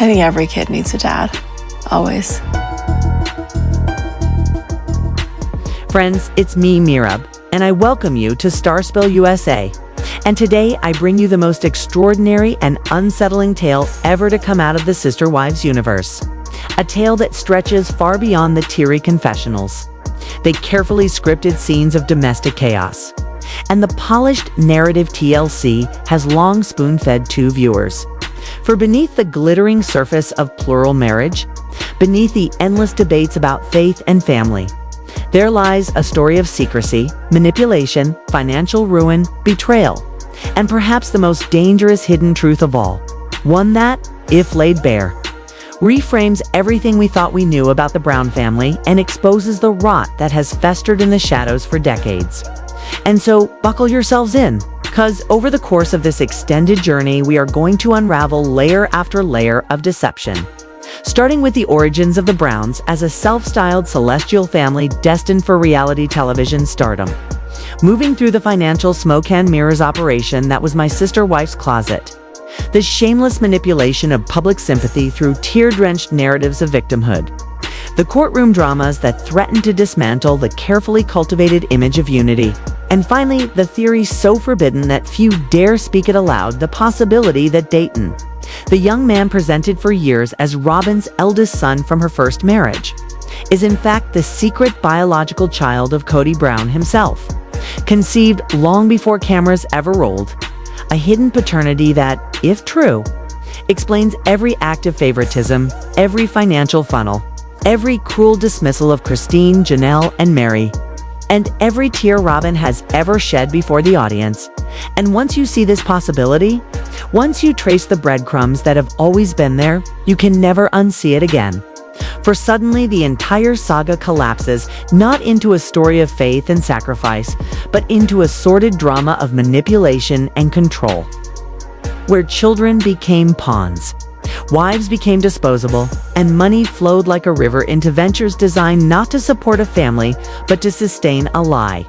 I think every kid needs a dad. Always. Friends, it's me, Mirab, and I welcome you to Starspill USA. And today I bring you the most extraordinary and unsettling tale ever to come out of the Sister Wives universe. A tale that stretches far beyond the teary confessionals, the carefully scripted scenes of domestic chaos, and the polished narrative TLC has long spoon-fed to viewers. For beneath the glittering surface of plural marriage, beneath the endless debates about faith and family, there lies a story of secrecy, manipulation, financial ruin, betrayal, and perhaps the most dangerous hidden truth of all, one that, if laid bare, reframes everything we thought we knew about the Brown family and exposes the rot that has festered in the shadows for decades. And so, buckle yourselves in, because over the course of this extended journey, we are going to unravel layer after layer of deception. Starting with the origins of the Browns as a self-styled celestial family destined for reality television stardom. Moving through the financial smoke and mirrors operation that was My Sister Wife's Closet. The shameless manipulation of public sympathy through tear-drenched narratives of victimhood. The courtroom dramas that threaten to dismantle the carefully cultivated image of unity. And finally, the theory so forbidden that few dare speak it aloud, the possibility that Dayton, the young man presented for years as Robyn's eldest son from her first marriage, is in fact the secret biological child of Kody Brown himself. Conceived long before cameras ever rolled, a hidden paternity that, if true, explains every act of favoritism, every financial funnel, every cruel dismissal of Christine, Janelle, and Mary, and every tear Robyn has ever shed before the audience. And once you see this possibility, once you trace the breadcrumbs that have always been there, you can never unsee it again. For suddenly the entire saga collapses not into a story of faith and sacrifice, but into a sordid drama of manipulation and control, where children became pawns, wives became disposable, and money flowed like a river into ventures designed not to support a family, but to sustain a lie.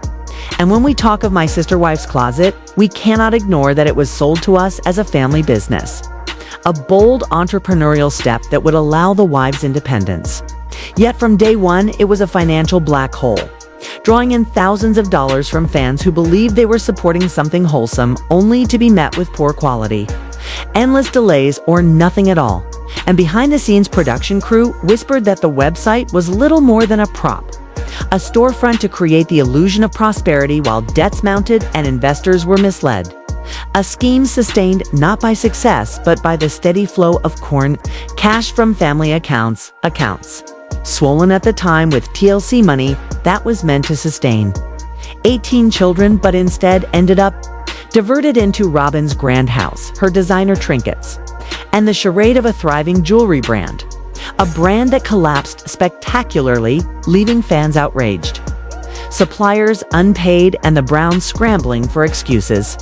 And when we talk of My Sister Wife's Closet, we cannot ignore that it was sold to us as a family business. A bold entrepreneurial step that would allow the wives independence. Yet from day one, it was a financial black hole, drawing in thousands of dollars from fans who believed they were supporting something wholesome, only to be met with poor quality, endless delays, or nothing at all. And behind-the-scenes production crew whispered that the website was little more than a prop, a storefront to create the illusion of prosperity while debts mounted and investors were misled. A scheme sustained not by success, but by the steady flow of cash from family accounts, swollen at the time with TLC money that was meant to sustain 18 children, but instead ended up diverted into Robyn's grand house, her designer trinkets, and the charade of a thriving jewelry brand. A brand that collapsed spectacularly, leaving fans outraged, suppliers unpaid, and the Browns scrambling for excuses.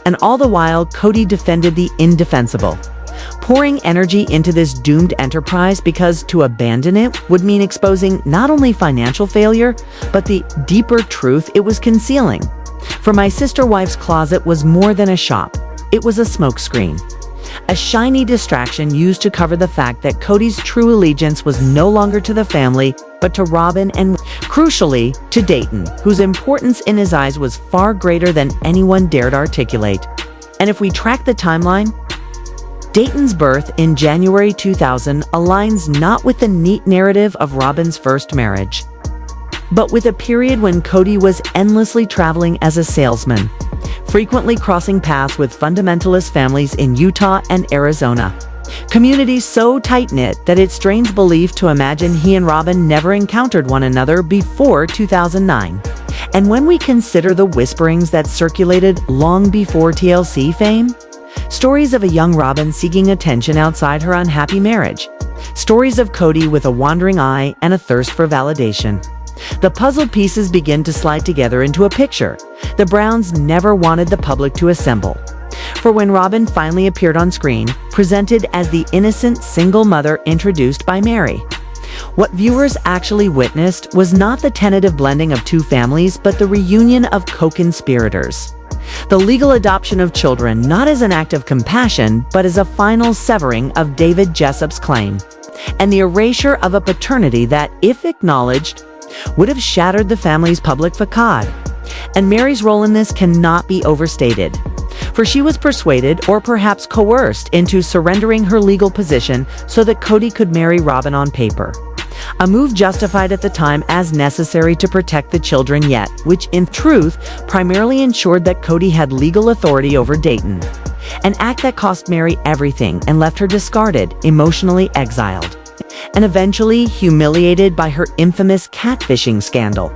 And all the while, Kody defended the indefensible, pouring energy into this doomed enterprise because to abandon it would mean exposing not only financial failure, but the deeper truth it was concealing. For My Sister Wife's Closet was more than a shop. It was a smokescreen, a shiny distraction used to cover the fact that Kody's true allegiance was no longer to the family, but to Robyn and, crucially, to Dayton, whose importance in his eyes was far greater than anyone dared articulate. And if we track the timeline, Dayton's birth in January 2000 aligns not with the neat narrative of Robyn's first marriage, but with a period when Kody was endlessly traveling as a salesman, frequently crossing paths with fundamentalist families in Utah and Arizona. Communities so tight-knit that it strains belief to imagine he and Robyn never encountered one another before 2009. And when we consider the whisperings that circulated long before TLC fame, stories of a young Robyn seeking attention outside her unhappy marriage, stories of Kody with a wandering eye and a thirst for validation, the puzzle pieces begin to slide together into a picture the Browns never wanted the public to assemble. For when Robyn finally appeared on screen, presented as the innocent single mother introduced by Mary, what viewers actually witnessed was not the tentative blending of two families, but the reunion of co-conspirators. The legal adoption of children not as an act of compassion, but as a final severing of David Jessup's claim, and the erasure of a paternity that, if acknowledged, would have shattered the family's public facade. And Mary's role in this cannot be overstated, for she was persuaded, or perhaps coerced, into surrendering her legal position so that Kody could marry Robyn on paper. A move justified at the time as necessary to protect the children, yet which in truth primarily ensured that Kody had legal authority over Dayton. An act that cost Mary everything and left her discarded, emotionally exiled, and eventually humiliated by her infamous catfishing scandal.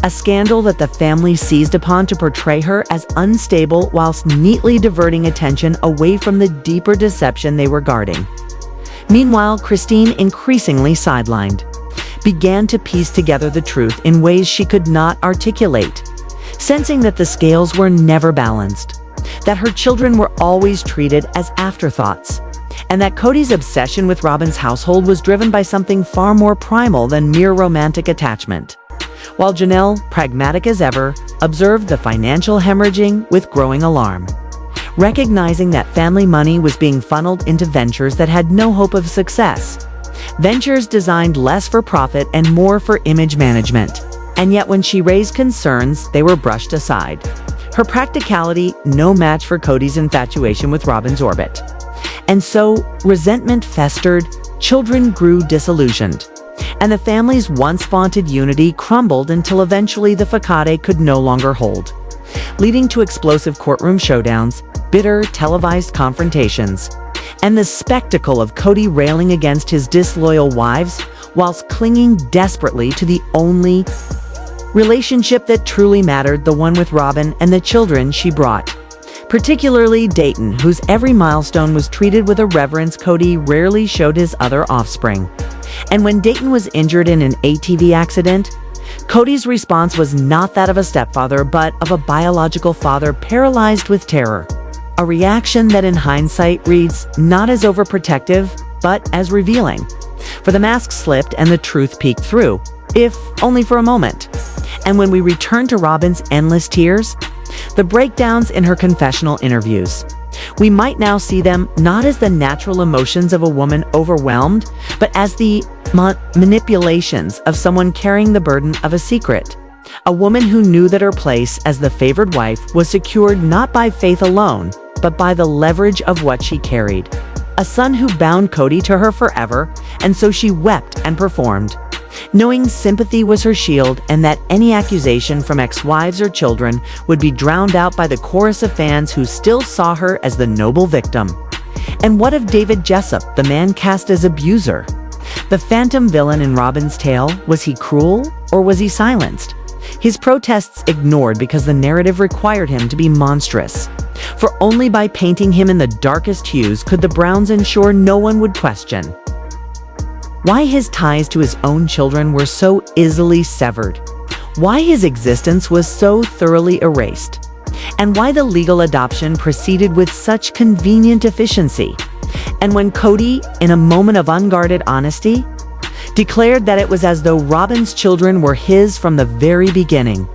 A scandal that the family seized upon to portray her as unstable whilst neatly diverting attention away from the deeper deception they were guarding. Meanwhile, Christine, increasingly sidelined, began to piece together the truth in ways she could not articulate, sensing that the scales were never balanced, that her children were always treated as afterthoughts, and that Kody's obsession with Robyn's household was driven by something far more primal than mere romantic attachment. While Janelle, pragmatic as ever, observed the financial hemorrhaging with growing alarm, recognizing that family money was being funneled into ventures that had no hope of success. Ventures designed less for profit and more for image management. And yet when she raised concerns, they were brushed aside. Her practicality, no match for Kody's infatuation with Robyn's orbit. And so, resentment festered, children grew disillusioned, and the family's once vaunted unity crumbled until eventually the facade could no longer hold, leading to explosive courtroom showdowns, bitter televised confrontations, and the spectacle of Kody railing against his disloyal wives whilst clinging desperately to the only relationship that truly mattered, the one with Robyn and the children she brought. Particularly Dayton, whose every milestone was treated with a reverence Kody rarely showed his other offspring. And when Dayton was injured in an ATV accident, Kody's response was not that of a stepfather, but of a biological father paralyzed with terror. A reaction that in hindsight reads not as overprotective, but as revealing. For the mask slipped and the truth peeked through, if only for a moment. And when we return to Robyn's endless tears, the breakdowns in her confessional interviews, we might now see them not as the natural emotions of a woman overwhelmed, but as the manipulations of someone carrying the burden of a secret. A woman who knew that her place as the favored wife was secured not by faith alone, but by the leverage of what she carried. A son who bound Kody to her forever, and so she wept and performed, knowing sympathy was her shield and that any accusation from ex-wives or children would be drowned out by the chorus of fans who still saw her as the noble victim. And what of David Jessup, the man cast as abuser? The phantom villain in Robyn's tale, was he cruel or was he silenced? His protests ignored because the narrative required him to be monstrous. For only by painting him in the darkest hues could the Browns ensure no one would question why his ties to his own children were so easily severed, why his existence was so thoroughly erased, and why the legal adoption proceeded with such convenient efficiency. And when Kody, in a moment of unguarded honesty, declared that it was as though Robyn's children were his from the very beginning,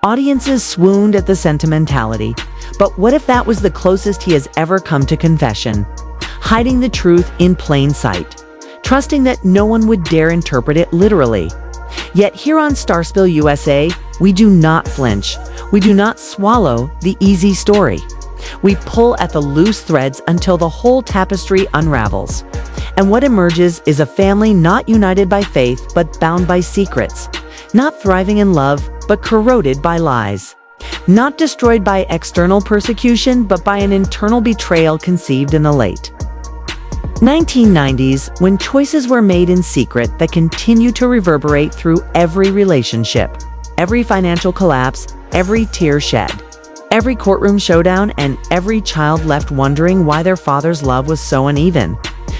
audiences swooned at the sentimentality. But what if that was the closest he has ever come to confession, hiding the truth in plain sight, trusting that no one would dare interpret it literally? Yet here on Starspill USA, we do not flinch. We do not swallow the easy story. We pull at the loose threads until the whole tapestry unravels. And what emerges is a family not united by faith, but bound by secrets, not thriving in love, but corroded by lies, not destroyed by external persecution, but by an internal betrayal conceived in the late 1990s, when choices were made in secret that continue to reverberate through every relationship, every financial collapse, every tear shed, every courtroom showdown, and every child left wondering why their father's love was so uneven,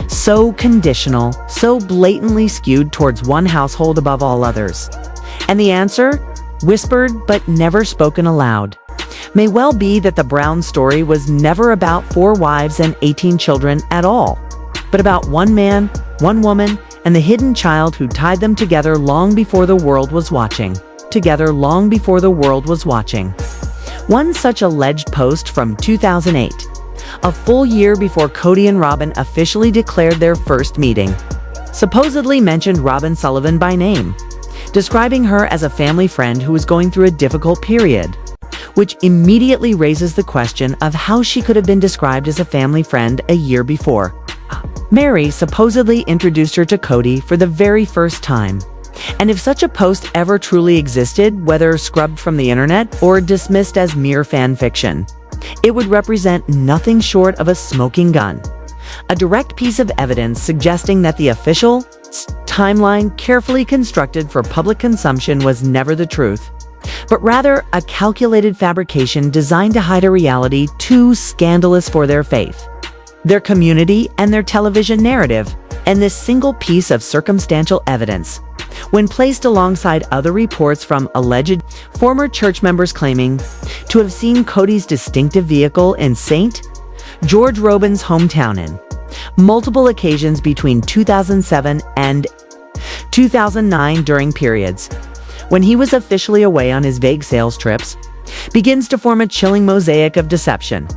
so conditional, so blatantly skewed towards one household above all others. And the answer, whispered but never spoken aloud, may well be that the Brown story was never about 4 wives and 18 children at all, but about one man, one woman, and the hidden child who tied them together long before the world was watching. Together long before the world was watching. One such alleged post from 2008, a full year before Kody and Robyn officially declared their first meeting, supposedly mentioned Robyn Sullivan by name, describing her as a family friend who was going through a difficult period, which immediately raises the question of how she could have been described as a family friend a year before. Mary supposedly introduced her to Kody for the very first time. And if such a post ever truly existed, whether scrubbed from the internet or dismissed as mere fan fiction, it would represent nothing short of a smoking gun. A direct piece of evidence suggesting that the official timeline carefully constructed for public consumption was never the truth, but rather a calculated fabrication designed to hide a reality too scandalous for their faith, their community, and their television narrative. And this single piece of circumstantial evidence, when placed alongside other reports from alleged former church members claiming to have seen Kody's distinctive vehicle in St. George Robyn's hometown in multiple occasions between 2007 and 2009 during periods when he was officially away on his vague sales trips, begins to form a chilling mosaic of deception.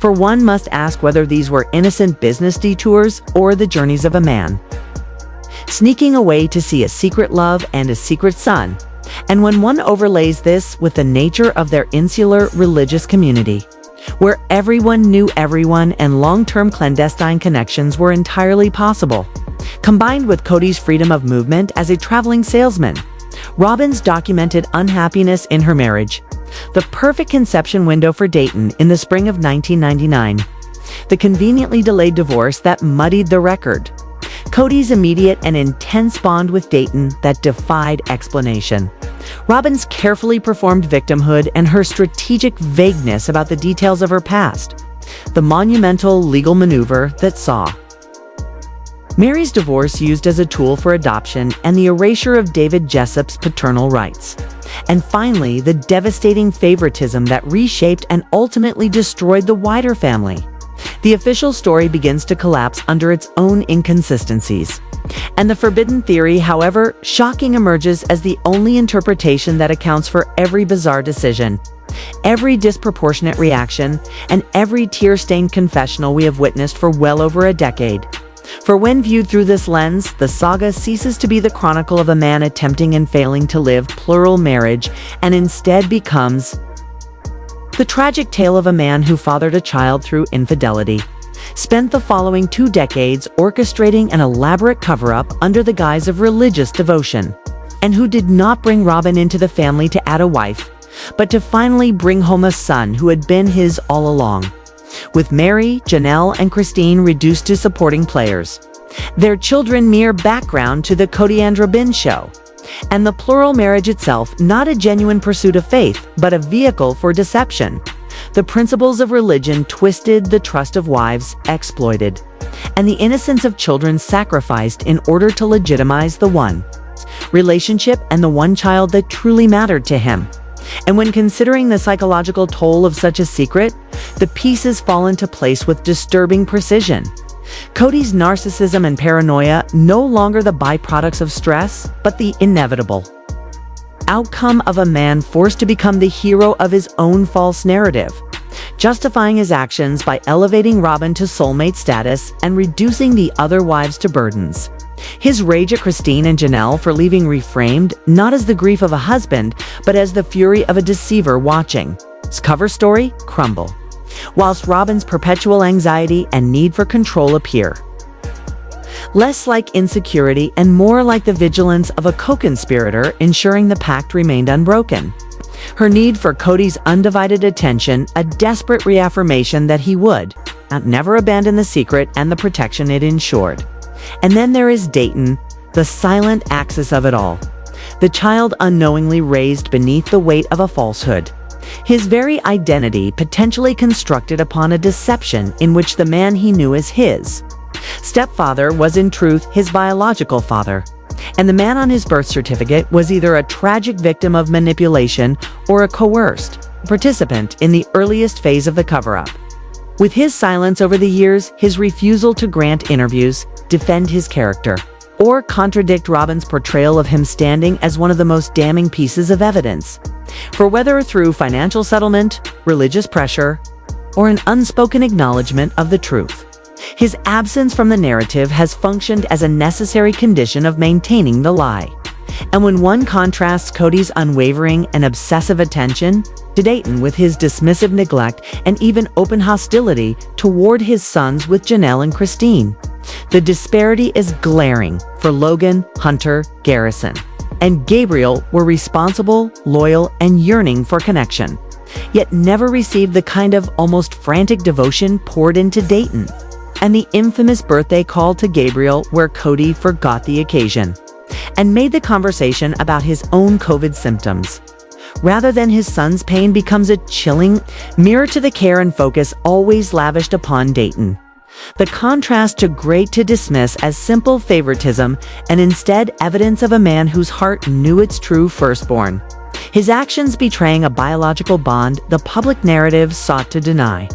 For one must ask whether these were innocent business detours or the journeys of a man sneaking away to see a secret love and a secret son. And when one overlays this with the nature of their insular religious community, where everyone knew everyone and long-term clandestine connections were entirely possible, combined with Kody's freedom of movement as a traveling salesman, Robyn's documented unhappiness in her marriage, the perfect conception window for Dayton in the spring of 1999, the conveniently delayed divorce that muddied the record, Kody's immediate and intense bond with Dayton that defied explanation, Robyn's carefully performed victimhood and her strategic vagueness about the details of her past, the monumental legal maneuver that saw Mary's divorce used as a tool for adoption and the erasure of David Jessup's paternal rights, and finally the devastating favoritism that reshaped and ultimately destroyed the wider family. The official story begins to collapse under its own inconsistencies. And the forbidden theory, however shocking, emerges as the only interpretation that accounts for every bizarre decision, every disproportionate reaction, and every tear-stained confessional we have witnessed for well over a decade. For when viewed through this lens, the saga ceases to be the chronicle of a man attempting and failing to live plural marriage, and instead becomes the tragic tale of a man who fathered a child through infidelity, spent the following 2 decades orchestrating an elaborate cover-up under the guise of religious devotion, and who did not bring Robyn into the family to add a wife, but to finally bring home a son who had been his all along, with Mary, Janelle, and Christine reduced to supporting players, their children mere background to the Kody and Robyn show, and the plural marriage itself not a genuine pursuit of faith, but a vehicle for deception. The principles of religion twisted, the trust of wives exploited, and the innocence of children sacrificed in order to legitimize the one relationship and the one child that truly mattered to him. And when considering the psychological toll of such a secret, the pieces fall into place with disturbing precision. Kody's narcissism and paranoia no longer the byproducts of stress, but the inevitable outcome of a man forced to become the hero of his own false narrative, justifying his actions by elevating Robyn to soulmate status and reducing the other wives to burdens. His rage at Christine and Janelle for leaving reframed not as the grief of a husband, but as the fury of a deceiver watching his cover story crumble, whilst Robyn's perpetual anxiety and need for control appear less like insecurity and more like the vigilance of a co-conspirator ensuring the pact remained unbroken. Her need for Kody's undivided attention, a desperate reaffirmation that he would never abandon the secret and the protection it ensured. And then there is Dayton, the silent axis of it all, the child unknowingly raised beneath the weight of a falsehood, his very identity potentially constructed upon a deception in which the man he knew as his stepfather was in truth his biological father, and the man on his birth certificate was either a tragic victim of manipulation or a coerced participant in the earliest phase of the cover-up. With his silence over the years, his refusal to grant interviews, defend his character, or contradict Robyn's portrayal of him standing as one of the most damning pieces of evidence. For whether through financial settlement, religious pressure, or an unspoken acknowledgement of the truth, his absence from the narrative has functioned as a necessary condition of maintaining the lie. And when one contrasts Kody's unwavering and obsessive attention to Dayton with his dismissive neglect and even open hostility toward his sons with Janelle and Christine, the disparity is glaring for Logan, Hunter, Garrison, and Gabriel were responsible, loyal, and yearning for connection, yet never received the kind of almost frantic devotion poured into Dayton. And the infamous birthday call to Gabriel where Kody forgot the occasion and made the conversation about his own COVID symptoms, rather than his son's pain, becomes a chilling mirror to the care and focus always lavished upon Dayton. The contrast too great to dismiss as simple favoritism and instead evidence of a man whose heart knew its true firstborn. His actions betraying a biological bond the public narrative sought to deny.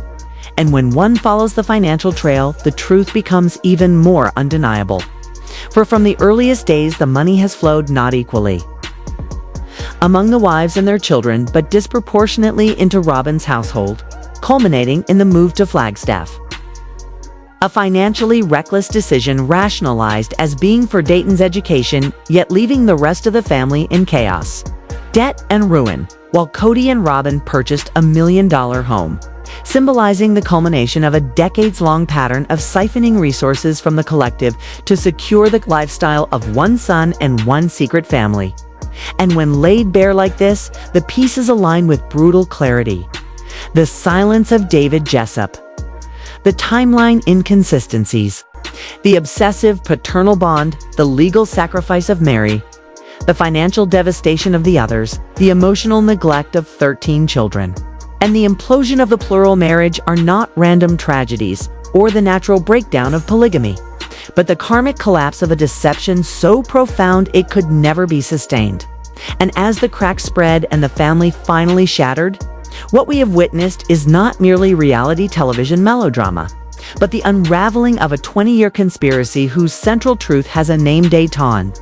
And when one follows the financial trail, the truth becomes even more undeniable. For from the earliest days, the money has flowed not equally among the wives and their children, but disproportionately into Robyn's household, culminating in the move to Flagstaff. A financially reckless decision rationalized as being for Dayton's education, yet leaving the rest of the family in chaos, debt, and ruin, while Kody and Robyn purchased a $1 million home, symbolizing the culmination of a decades-long pattern of siphoning resources from the collective to secure the lifestyle of one son and one secret family. And when laid bare like this, the pieces align with brutal clarity. The silence of David Jessup, the timeline inconsistencies, the obsessive paternal bond, the legal sacrifice of Mary, the financial devastation of the others, the emotional neglect of 13 children, and the implosion of the plural marriage are not random tragedies or the natural breakdown of polygamy, but the karmic collapse of a deception so profound it could never be sustained. And as the cracks spread and the family finally shattered, what we have witnessed is not merely reality television melodrama, but the unraveling of a 20-year conspiracy whose central truth has a name Dayton.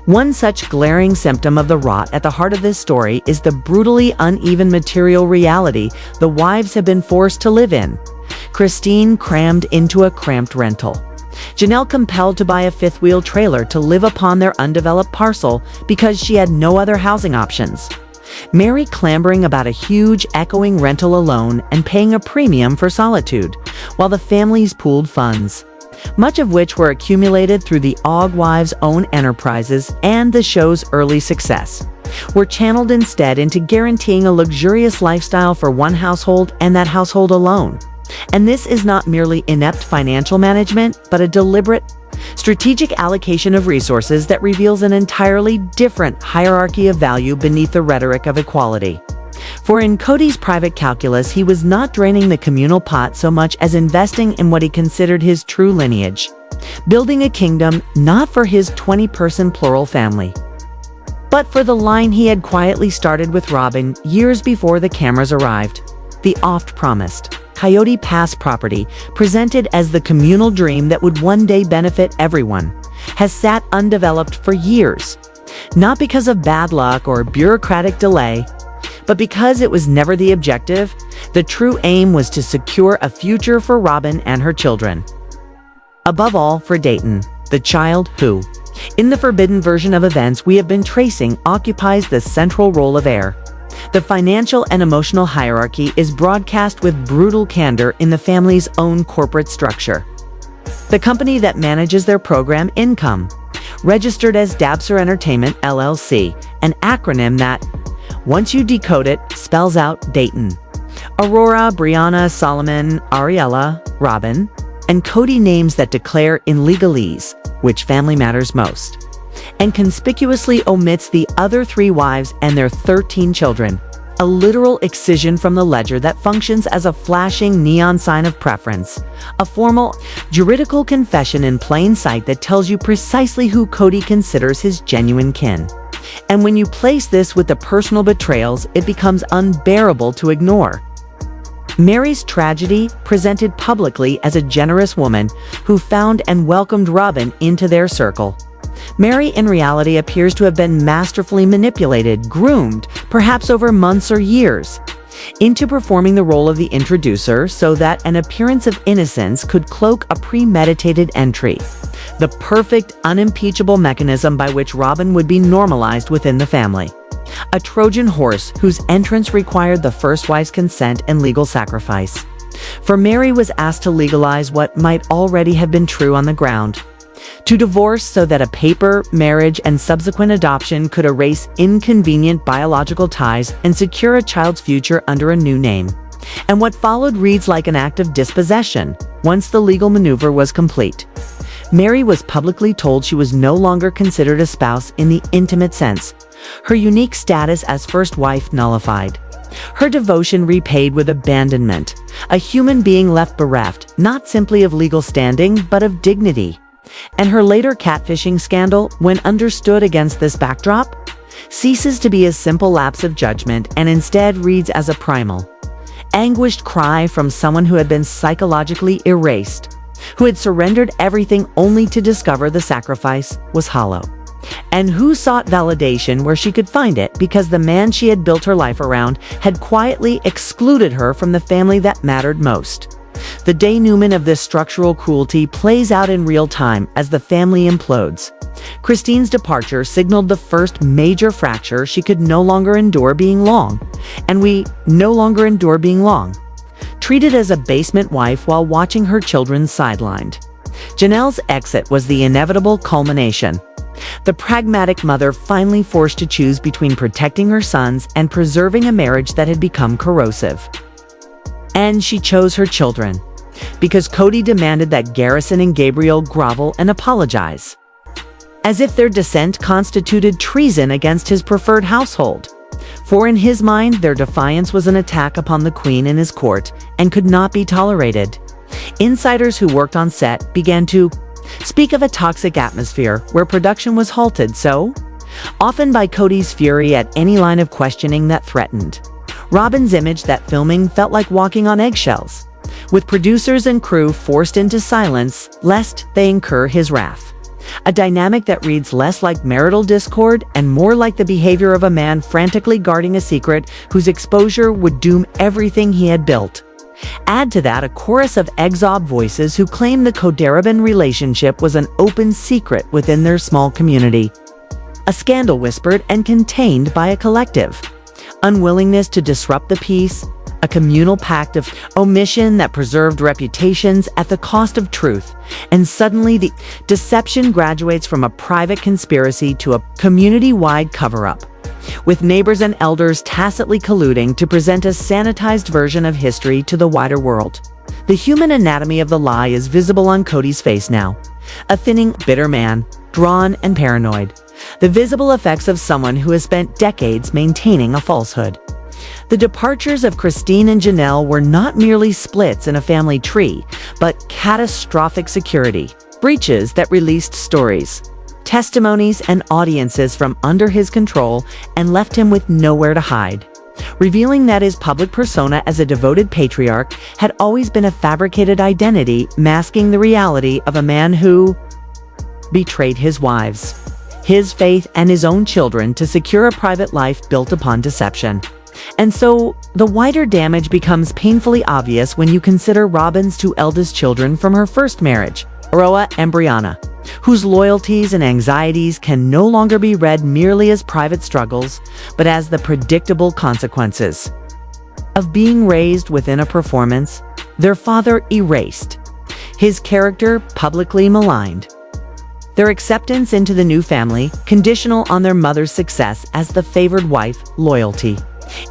One such glaring symptom of the rot at the heart of this story is the brutally uneven material reality the wives have been forced to live in. Christine crammed into a cramped rental. Janelle compelled to buy a fifth-wheel trailer to live upon their undeveloped parcel because she had no other housing options. Mary clambering about a huge, echoing rental alone and paying a premium for solitude, while the family's pooled funds, much of which were accumulated through the Og wives' own enterprises and the show's early success, were channeled instead into guaranteeing a luxurious lifestyle for one household and that household alone. And this is not merely inept financial management, but a deliberate, strategic allocation of resources that reveals an entirely different hierarchy of value beneath the rhetoric of equality. For in Kody's private calculus, he was not draining the communal pot so much as investing in what he considered his true lineage, building a kingdom not for his 20-person plural family, but for the line he had quietly started with Robyn years before the cameras arrived. The oft-promised Coyote Pass property, presented as the communal dream that would one day benefit everyone, has sat undeveloped for years, not because of bad luck or bureaucratic delay, but because it was never the objective. The true aim was to secure a future for Robyn and her children. Above all, for Dayton, the child who, in the forbidden version of events we have been tracing, occupies the central role of heir. The financial and emotional hierarchy is broadcast with brutal candor in the family's own corporate structure. The company that manages their program income, registered as Dabster Entertainment LLC, an acronym that, once you decode it, spells out Dayton, Aurora, Brianna, Solomon, Ariella, Robyn, and Kody, names that declare in legalese which family matters most, and conspicuously omits the other 3 wives and their 13 children, a literal excision from the ledger that functions as a flashing neon sign of preference, a formal, juridical confession in plain sight that tells you precisely who Kody considers his genuine kin. And when you place this with the personal betrayals, it becomes unbearable to ignore. Mary's tragedy presented publicly as a generous woman who found and welcomed Robyn into their circle. Mary, in reality, appears to have been masterfully manipulated, groomed, perhaps over months or years, into performing the role of the introducer so that an appearance of innocence could cloak a premeditated entry. The perfect, unimpeachable mechanism by which Robyn would be normalized within the family. A Trojan horse whose entrance required the first wife's consent and legal sacrifice. For Mary was asked to legalize what might already have been true on the ground. To divorce so that a paper, marriage, and subsequent adoption could erase inconvenient biological ties and secure a child's future under a new name. And what followed reads like an act of dispossession once the legal maneuver was complete. Mary was publicly told she was no longer considered a spouse in the intimate sense, her unique status as first wife nullified, her devotion repaid with abandonment, a human being left bereft not simply of legal standing but of dignity. And her later catfishing scandal, when understood against this backdrop, ceases to be a simple lapse of judgment and instead reads as a primal, anguished cry from someone who had been psychologically erased, who had surrendered everything only to discover the sacrifice was hollow, and who sought validation where she could find it because the man she had built her life around had quietly excluded her from the family that mattered most. The denouement of this structural cruelty plays out in real time as the family implodes. Christine's departure signaled the first major fracture. She could no longer endure being long, and we no longer endure being long. Treated as a basement wife while watching her children sidelined. Janelle's exit was the inevitable culmination. The pragmatic mother finally forced to choose between protecting her sons and preserving a marriage that had become corrosive. And she chose her children, because Kody demanded that Garrison and Gabriel grovel and apologize, as if their dissent constituted treason against his preferred household. For in his mind, their defiance was an attack upon the queen and his court, and could not be tolerated. Insiders who worked on set began to speak of a toxic atmosphere where production was halted so often by Kody's fury at any line of questioning that threatened Robyn's image that filming felt like walking on eggshells, with producers and crew forced into silence lest they incur his wrath. A dynamic that reads less like marital discord and more like the behavior of a man frantically guarding a secret whose exposure would doom everything he had built. Add to that a chorus of exob voices who claim the Kody and Robyn relationship was an open secret within their small community. A scandal whispered and contained by a collective. Unwillingness to disrupt the peace, a communal pact of omission that preserved reputations at the cost of truth, and suddenly the deception graduates from a private conspiracy to a community-wide cover-up, with neighbors and elders tacitly colluding to present a sanitized version of history to the wider world. The human anatomy of the lie is visible on Kody's face now, a thinning, bitter man, drawn and paranoid. The visible effects of someone who has spent decades maintaining a falsehood. The departures of Christine and Janelle were not merely splits in a family tree, but catastrophic security breaches that released stories, testimonies, and audiences from under his control and left him with nowhere to hide, revealing that his public persona as a devoted patriarch had always been a fabricated identity masking the reality of a man who betrayed his wives, his faith, and his own children to secure a private life built upon deception. And so, the wider damage becomes painfully obvious when you consider Robyn's two eldest children from her first marriage, Aroa and Brianna, whose loyalties and anxieties can no longer be read merely as private struggles, but as the predictable consequences of being raised within a performance, their father erased, his character publicly maligned, their acceptance into the new family conditional on their mother's success as the favored wife, loyalty.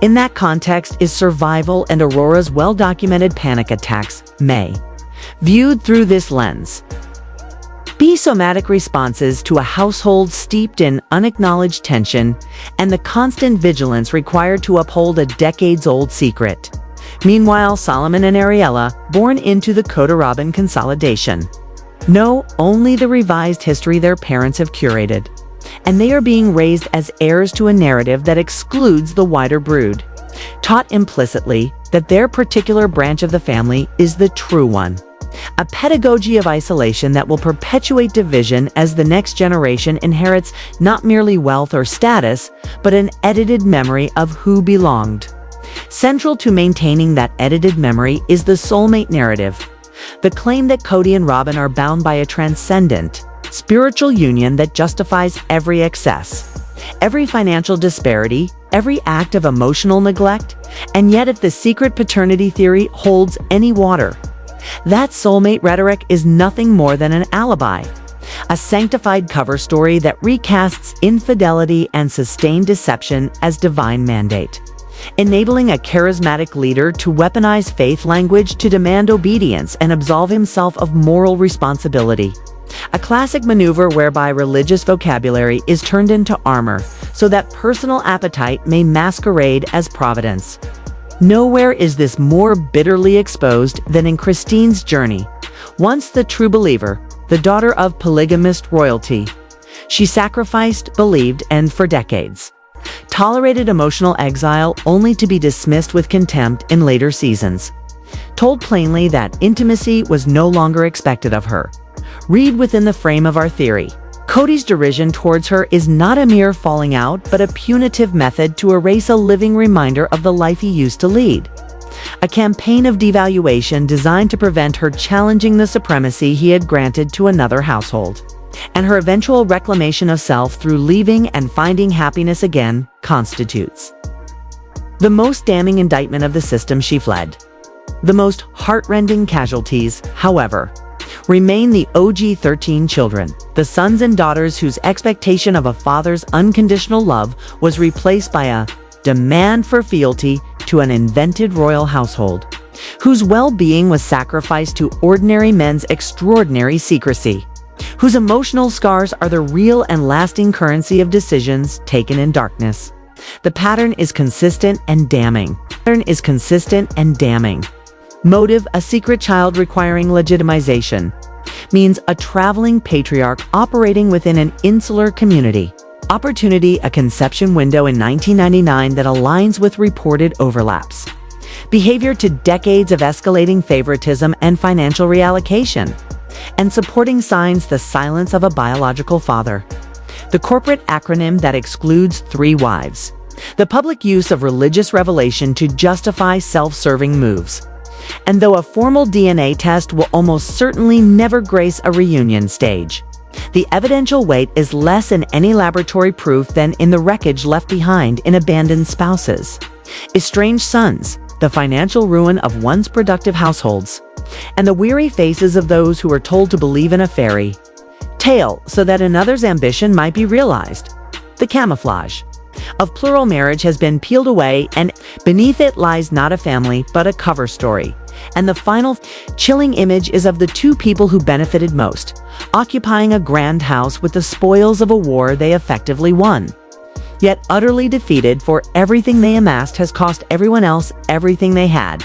In that context is survival and Aurora's well-documented panic attacks, May. Viewed through this lens, be somatic responses to a household steeped in unacknowledged tension and the constant vigilance required to uphold a decades-old secret. Meanwhile, Solomon and Ariella, born into the Kody and Robyn consolidation, know only the revised history their parents have curated, and they are being raised as heirs to a narrative that excludes the wider brood. Taught implicitly, that their particular branch of the family is the true one. A pedagogy of isolation that will perpetuate division as the next generation inherits not merely wealth or status, but an edited memory of who belonged. Central to maintaining that edited memory is the soulmate narrative, the claim that Kody and Robyn are bound by a transcendent, spiritual union that justifies every excess, every financial disparity, every act of emotional neglect, and yet if the secret paternity theory holds any water, that soulmate rhetoric is nothing more than an alibi, a sanctified cover story that recasts infidelity and sustained deception as divine mandate, enabling a charismatic leader to weaponize faith language to demand obedience and absolve himself of moral responsibility. A classic maneuver whereby religious vocabulary is turned into armor so that personal appetite may masquerade as providence. Nowhere is this more bitterly exposed than in Christine's journey. Once the true believer, the daughter of polygamist royalty, she sacrificed, believed, and for decades tolerated emotional exile only to be dismissed with contempt in later seasons. Told plainly that intimacy was no longer expected of her. Read within the frame of our theory. Kody's derision towards her is not a mere falling out, but a punitive method to erase a living reminder of the life he used to lead. A campaign of devaluation designed to prevent her challenging the supremacy he had granted to another household. And her eventual reclamation of self through leaving and finding happiness again constitutes the most damning indictment of the system she fled. The most heartrending casualties, however, remain the OG 13 children, the sons and daughters whose expectation of a father's unconditional love was replaced by a demand for fealty to an invented royal household, whose well-being was sacrificed to ordinary men's extraordinary secrecy, whose emotional scars are the real and lasting currency of decisions taken in darkness. The pattern is consistent and damning. Motive: a secret child requiring legitimization. Means: a traveling patriarch operating within an insular community. Opportunity: a conception window in 1999 that aligns with reported overlaps. Behavior: to decades of escalating favoritism and financial reallocation. And supporting signs: the silence of a biological father. The corporate acronym that excludes 3 wives. The public use of religious revelation to justify self-serving moves. And though a formal DNA test will almost certainly never grace a reunion stage, the evidential weight is less in any laboratory proof than in the wreckage left behind in abandoned spouses, estranged sons, the financial ruin of once productive households, and the weary faces of those who were told to believe in a fairy tale so that another's ambition might be realized. The camouflage of plural marriage has been peeled away, and beneath it lies not a family, but a cover story. And the final chilling image is of the 2 people who benefited most, occupying a grand house with the spoils of a war they effectively won, yet utterly defeated, for everything they amassed has cost everyone else everything they had.